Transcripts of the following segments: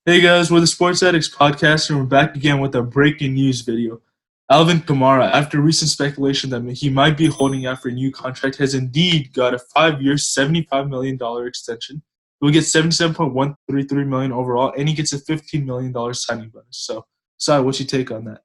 Hey guys, we're the Sports Addicts podcast, and we're back again with a breaking news video. Alvin Kamara, after recent speculation that he might be holding out for a new contract, has indeed got a 5-year, $75 million extension. He'll get $77.133 million overall, and he gets a $15 million signing bonus. So, Sai, what's your take on that?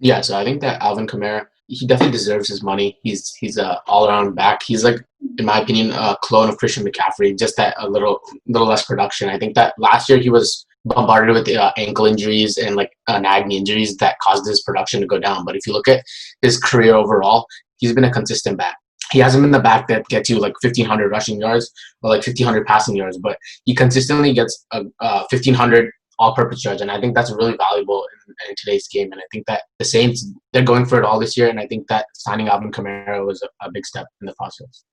Yeah, so I think that Alvin Kamara, he definitely deserves his money. He's a all around back. He's like, in my opinion, a clone of Christian McCaffrey, just that a little less production. I think that last year he was bombarded with ankle injuries and like nagging injuries that caused his production to go down. But if you look at his career overall, he's been a consistent back. He hasn't been the back that gets you like 1,500 rushing yards or like 1,500 passing yards, but he consistently gets 1,500 all-purpose yards, and I think that's really valuable in today's game. And I think that the Saints, they're going for it all this year, and I think that signing Alvin Kamara was a big step in the process.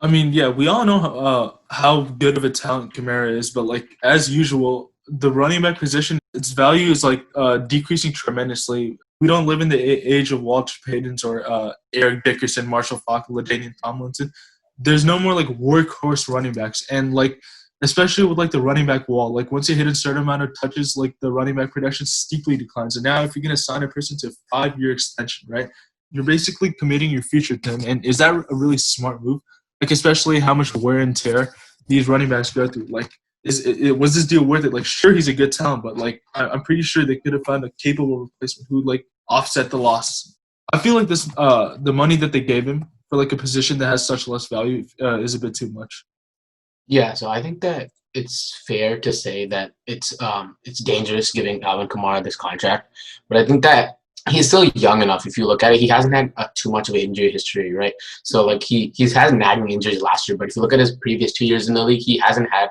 I mean, yeah, we all know how good of a talent Kamara is, but like as usual, the running back position, its value is like decreasing tremendously. We don't live in the age of Walter Payton's or Eric Dickerson, Marshall Faulk, LaDainian Tomlinson. There's no more like workhorse running backs, and like especially with like the running back wall, like once you hit a certain amount of touches, like the running back production steeply declines. And now, if you're going to sign a person to a 5-year extension, right, you're basically committing your future to him. And is that a really smart move? Like, especially how much wear and tear these running backs go through. Like, was this deal worth it? Like, sure, he's a good talent, but like, I'm pretty sure they could have found a capable replacement who would like offset the loss. I feel like the money that they gave him for like a position that has such less value is a bit too much. Yeah, so I think that it's fair to say that it's dangerous giving Alvin Kamara this contract, but I think that he's still young enough. If you look at it, he hasn't had too much of an injury history, right? So like he's had nagging injuries last year, but if you look at his previous 2 years in the league, he hasn't had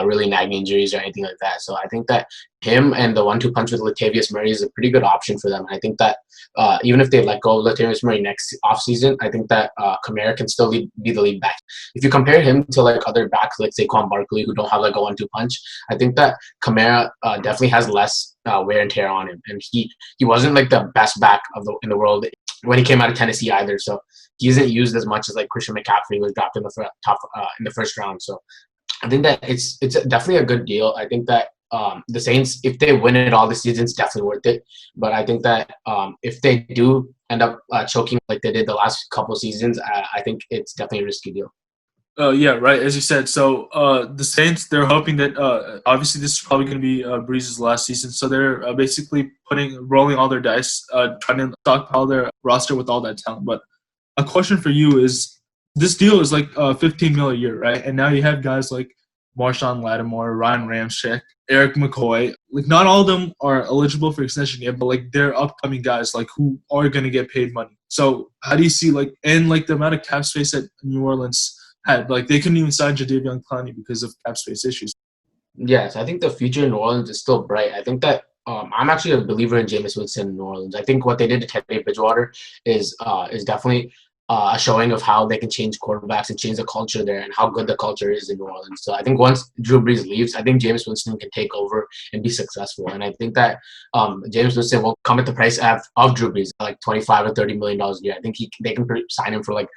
really nagging injuries or anything like that. So I think that him and the 1-2 punch with Latavius Murray is a pretty good option for them. And I think that even if they let go of Latavius Murray next offseason, I think that Kamara can still be the lead back. If you compare him to like other backs like Saquon Barkley who don't have like a 1-2 punch, I think that Kamara definitely has less wear and tear on him. And he wasn't like the best back in the world when he came out of Tennessee either. So he isn't used as much as like Christian McCaffrey, who was drafted in the first round. So I think that it's definitely a good deal. I think that the Saints, if they win it all this season, it's definitely worth it. But I think that if they do end up choking like they did the last couple seasons, I think it's definitely a risky deal. Yeah, right. As you said, so the Saints, they're hoping that obviously this is probably going to be Breeze's last season, so they're basically rolling all their dice, trying to stockpile their roster with all that talent. But a question for you is, this deal is like $15 million a year, right? And now you have guys like Marshawn Lattimore, Ryan Ramczyk, Eric McCoy. Like, not all of them are eligible for extension yet, but like they're upcoming guys like who are going to get paid money. So how do you see like, and like the amount of cap space that New Orleans had, like they couldn't even sign Jadeveon Clowney because of cap space issues. Yes, I think the future in New Orleans is still bright. I think that I'm actually a believer in Jameis Winston in New Orleans. I think what they did to Teddy Bridgewater is definitely a showing of how they can change quarterbacks and change the culture there and how good the culture is in New Orleans. So I think once Drew Brees leaves, I think Jameis Winston can take over and be successful. And I think that Jameis Winston will come at the price of Drew Brees, like $25 or $30 million a year. I think they can sign him for like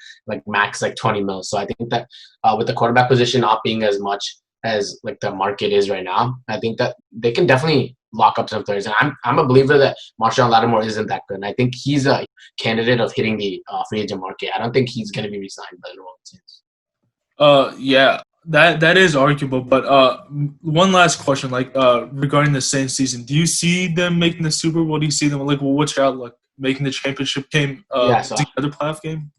max like 20 mil. So I think that with the quarterback position not being as much as like the market is right now, I think that they can definitely lock up some players. And I'm a believer that Marshawn Lattimore isn't that good. And I think he's a candidate of hitting the free agent market. I don't think he's going to be re-signed by the New Orleans Saints. Yeah, that is arguable. But one last question, like regarding the Saints season, do you see them making the Super Bowl? Do you see them like, well, what's your outlook? Making the championship game, another playoff game?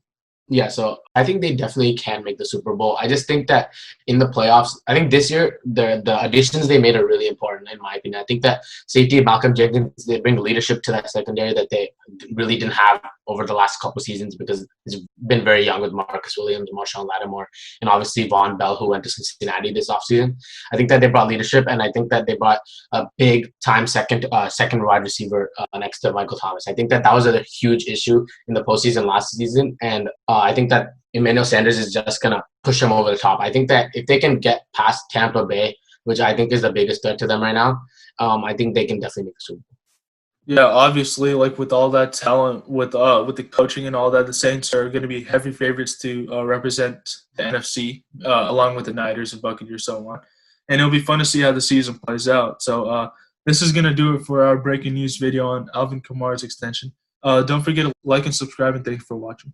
Yeah, so I think they definitely can make the Super Bowl. I just think that in the playoffs, I think this year the additions they made are really important in my opinion. I think that safety Malcolm Jenkins, they bring leadership to that secondary that they really didn't have over the last couple seasons because it's been very young with Marcus Williams, Marshawn Lattimore, and obviously Von Bell, who went to Cincinnati this offseason. I think that they brought leadership, and I think that they brought a big time second wide receiver next to Michael Thomas. I think that was a huge issue in the postseason last season, and I think that Emmanuel Sanders is just going to push him over the top. I think that if they can get past Tampa Bay, which I think is the biggest threat to them right now, I think they can definitely make the Super Bowl. Yeah, obviously, like with all that talent, with the coaching and all that, the Saints are going to be heavy favorites to represent the NFC, along with the Niners and Buccaneers, so on. and it'll be fun to see how the season plays out. So this is going to do it for our breaking news video on Alvin Kamara's extension. Don't forget to like and subscribe, and thank you for watching.